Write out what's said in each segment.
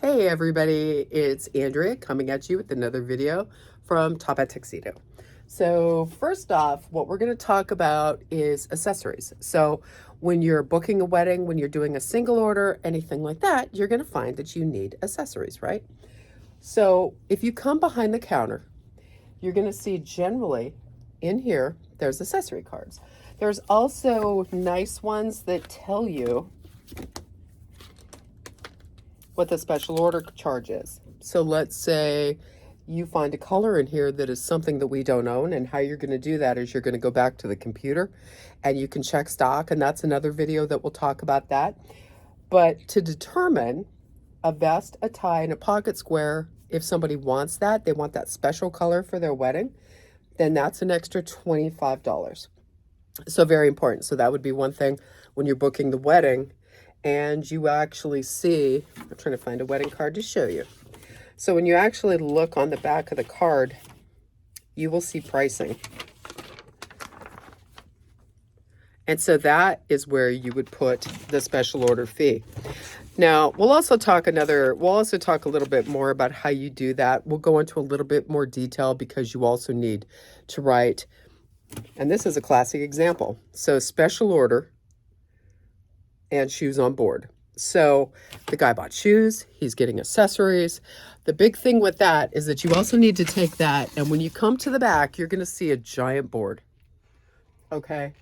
Hey everybody, it's Andrea coming at you with another video from Top Hat Tuxedo. So first off, what we're going to talk about is accessories. So when you're booking a wedding, when you're doing a single order, anything like that, you're going to find that you need accessories, right? So if you come behind the counter, you're going to see generally in here, there's accessory cards. There's also nice ones that tell you what the special order charge is. So let's say you find a color in here that is something that we don't own, and how you're going to do that is you're going to go back to the computer and you can check stock, and that's another video that we'll talk about that. But to determine a vest, a tie, and a pocket square, if somebody wants that, they want that special color for their wedding, then that's an extra $25. So very important. So that would be one thing when you're booking the wedding and you actually see, I'm trying to find a wedding card to show you. So when you actually look on the back of the card, you will see pricing. And so that is where you would put the special order fee. Now, we'll also talk a little bit more about how you do that. We'll go into a little bit more detail because you also need to write, and this is a classic example. So special order and shoes on board. So the guy bought shoes, he's getting accessories. The big thing with that is that you also need to take that, and when you come to the back, you're going to see a giant board. Okay.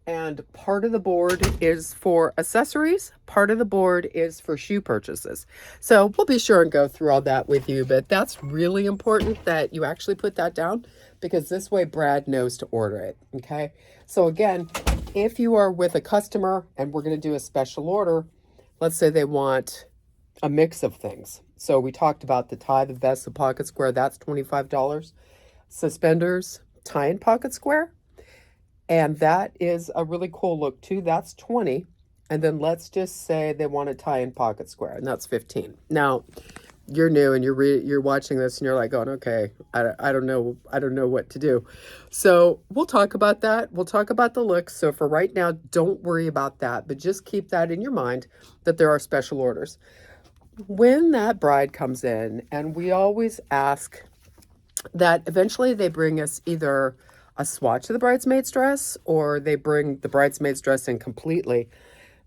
And part of the board is for accessories, part of the board is for shoe purchases. So we'll be sure and go through all that with you, but that's really important that you actually put that down, because this way Brad knows to order it. Okay. So again, if you are with a customer and we're going to do a special order, let's say they want a mix of things. So we talked about the tie, the vest, the pocket square, that's $25. Suspenders, tie and pocket square. And that is a really cool look too. That's 20. And then let's just say they want a tie and pocket square, and that's 15. Now, you're new and you're watching this and you're like going, okay, I don't know what to do. So we'll talk about that. We'll talk about the looks. So for right now, don't worry about that, but just keep that in your mind that there are special orders. When that bride comes in, and we always ask that eventually they bring us either a swatch of the bridesmaid's dress or they bring the bridesmaid's dress in completely,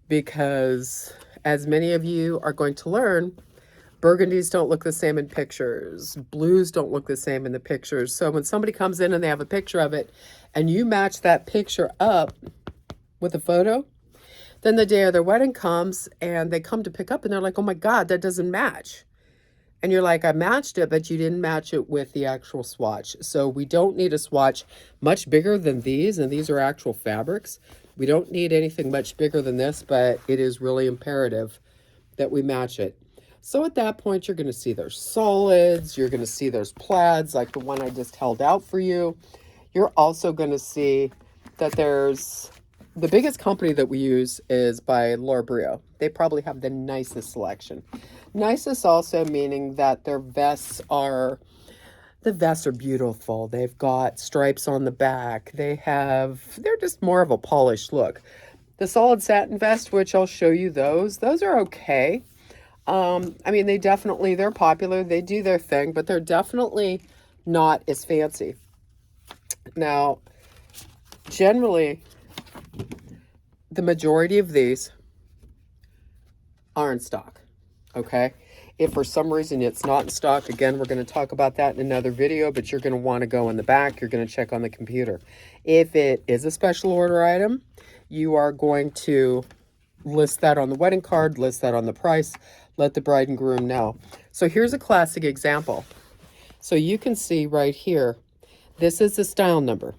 because as many of you are going to learn, burgundies don't look the same in pictures. Blues don't look the same in the pictures. So when somebody comes in and they have a picture of it and you match that picture up with a photo, then the day of their wedding comes and they come to pick up and they're like, oh my God, that doesn't match. And you're like, I matched it, but you didn't match it with the actual swatch. So we don't need a swatch much bigger than these, and these are actual fabrics. We don't need anything much bigger than this, but it is really imperative that we match it. So at that point, you're going to see there's solids, you're going to see there's plaids like the one I just held out for you. You're also going to see that there's, the biggest company that we use is by Laura Brio. They probably have the nicest selection. Nicest also meaning that their vests are, the vests are beautiful. They've got stripes on the back. They're just more of a polished look. The solid satin vest, which I'll show you those are okay. I mean, they're popular. They do their thing, but they're definitely not as fancy. Now, generally, the majority of these are in stock. Okay. If for some reason it's not in stock, again, we're going to talk about that in another video, but you're going to want to go in the back. You're going to check on the computer. If it is a special order item, you are going to list that on the wedding card, list that on the price, let the bride and groom know. So here's a classic example. So you can see right here, this is the style number.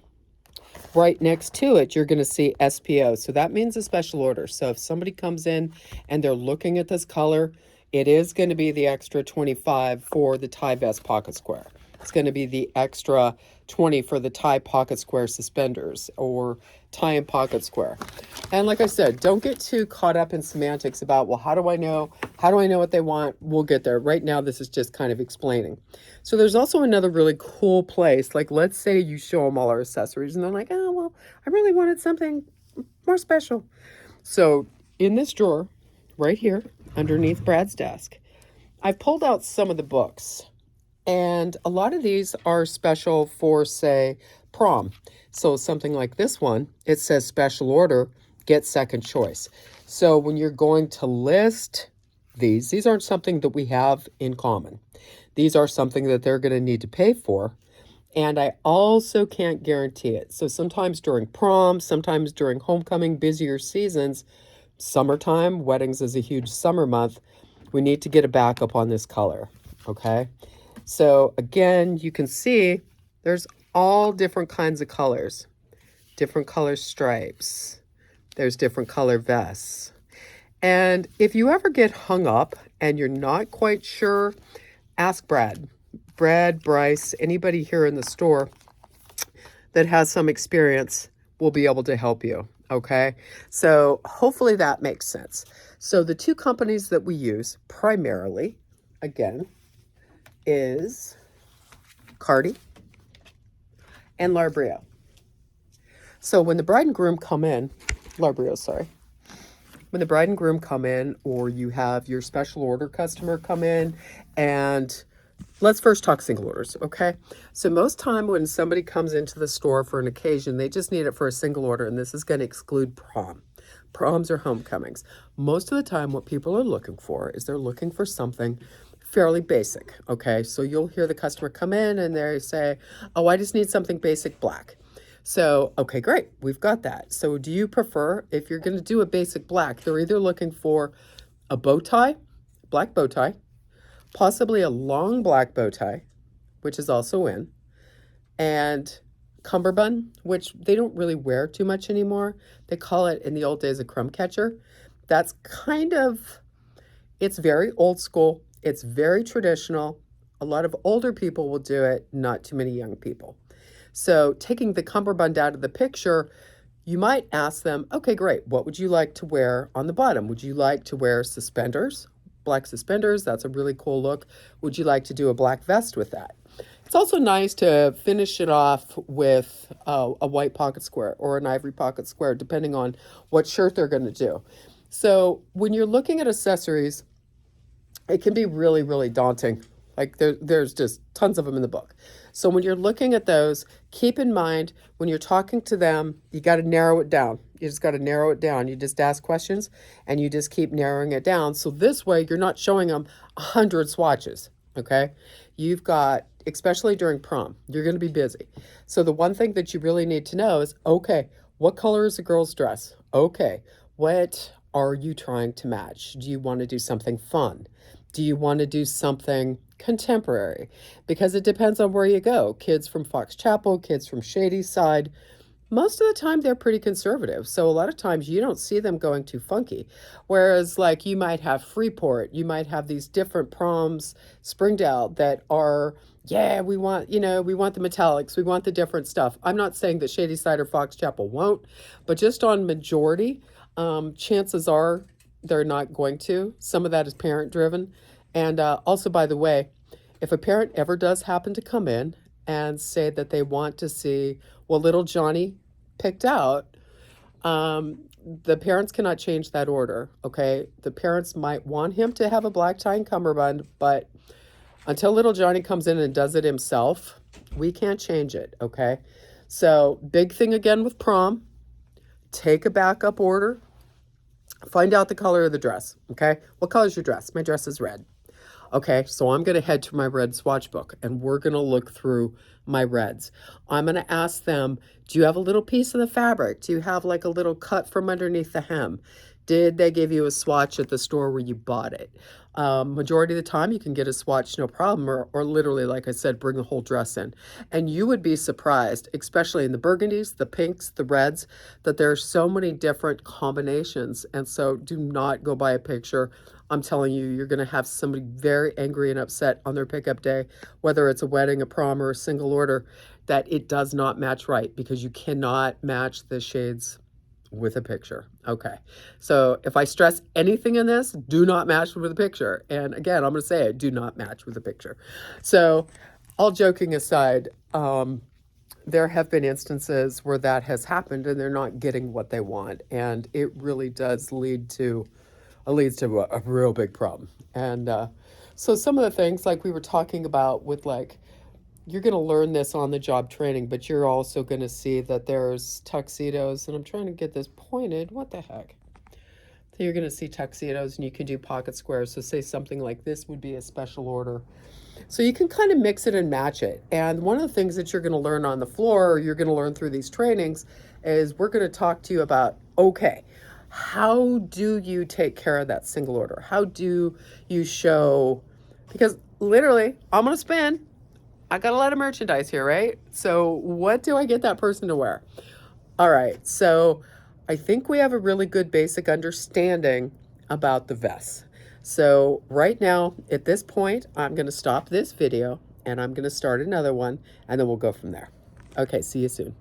Right next to it, you're going to see SPO. So that means a special order. So if somebody comes in and they're looking at this color, it is going to be the extra 25 for the tie vest pocket square. It's going to be the extra 20 for the tie pocket square suspenders or tie and pocket square. And like I said, don't get too caught up in semantics about, well, how do I know what they want? We'll get there. Right now, this is just kind of explaining. So there's also another really cool place. Like, let's say you show them all our accessories and they're like, oh, well, I really wanted something more special. So in this drawer right here, underneath Brad's desk, I've pulled out some of the books, and a lot of these are special for, say, prom. So something like this one, it says special order, get second choice. So when you're going to list these aren't something that we have in common. These are something that they're going to need to pay for. And I also can't guarantee it. So sometimes during prom, sometimes during homecoming, busier seasons, summertime, weddings is a huge summer month, we need to get a backup on this color, okay? So again, you can see there's all different kinds of colors, different color stripes. There's different color vests. And if you ever get hung up and you're not quite sure, ask Brad. Brad, Bryce, anybody here in the store that has some experience will be able to help you, okay? So hopefully that makes sense. So the two companies that we use primarily, again, is Cardi and Larbrio. So when the bride and groom come in, Larbrio, sorry. When the bride and groom come in, or you have your special order customer come in, and let's first talk single orders, okay? So most time when somebody comes into the store for an occasion, they just need it for a single order, and this is going to exclude prom. Proms or homecomings. Most of the time what people are looking for is they're looking for something fairly basic, okay? So you'll hear the customer come in and they say, oh, I just need something basic black. So, okay, great, we've got that. So do you prefer, if you're going to do a basic black, they're either looking for a bow tie, black bow tie, possibly a long black bow tie, which is also in, and cummerbund, which they don't really wear too much anymore. They call it in the old days a crumb catcher. That's kind of, it's very old school. It's very traditional. A lot of older people will do it, not too many young people. So taking the cummerbund out of the picture, you might ask them, okay, great, what would you like to wear on the bottom? Would you like to wear suspenders, black suspenders? That's a really cool look. Would you like to do a black vest with that? It's also nice to finish it off with a white pocket square or an ivory pocket square, depending on what shirt they're going to do. So when you're looking at accessories, it can be really, really daunting. Like there's just tons of them in the book. So when you're looking at those, keep in mind when you're talking to them, you got to narrow it down. You just got to narrow it down. You just ask questions and you just keep narrowing it down. So this way you're not showing them 100 swatches, okay? You've got, especially during prom, you're going to be busy. So the one thing that you really need to know is, okay, what color is the girl's dress? Okay, what are you trying to match? Do you want to do something fun? Do you want to do something contemporary? Because it depends on where you go. Kids from Fox Chapel, kids from Shadyside, most of the time they're pretty conservative. So a lot of times you don't see them going too funky. Whereas like you might have Freeport, you might have these different proms, Springdale, that are, yeah, we want, we want the metallics, we want the different stuff. I'm not saying that Shadyside or Fox Chapel won't, but just on majority, chances are they're not going to. Some of that is parent driven. And also, by the way, if a parent ever does happen to come in and say that they want to see what little Johnny picked out, the parents cannot change that order, okay? The parents might want him to have a black tie and cummerbund, but until little Johnny comes in and does it himself, we can't change it, okay? So big thing again with prom, take a backup order. Find out the color of the dress, okay? What color is your dress? My dress is red. Okay, so I'm going to head to my red swatch book, and we're going to look through my reds. I'm going to ask them, do you have a little piece of the fabric? Do you have like a little cut from underneath the hem? Did they give you a swatch at the store where you bought it? Majority of the time you can get a swatch, no problem, or literally, like I said, bring the whole dress in. And you would be surprised, especially in the burgundies, the pinks, the reds, that there are so many different combinations. And so do not go by a picture. I'm telling you, you're going to have somebody very angry and upset on their pickup day, whether it's a wedding, a prom, or a single order, that it does not match right, because you cannot match the shades with a picture. Okay, so if I stress anything in this, do not match with a picture. And again, I'm going to say it, do not match with a picture. So all joking aside, there have been instances where that has happened and they're not getting what they want. And it really does leads to a real big problem. And So some of the things like we were talking about with like, you're going to learn this on the job training, but you're also going to see that there's tuxedos, and I'm trying to get this pointed. What the heck? So you're going to see tuxedos and you can do pocket squares. So say something like this would be a special order. So you can kind of mix it and match it. And one of the things that you're going to learn on the floor, or you're going to learn through these trainings, is we're going to talk to you about, okay, how do you take care of that single order? How do you show, because literally, I'm going to spin. I got a lot of merchandise here, right? So what do I get that person to wear? All right, so I think we have a really good basic understanding about the vests. So right now, at this point, I'm going to stop this video and I'm going to start another one, and then we'll go from there. Okay, see you soon.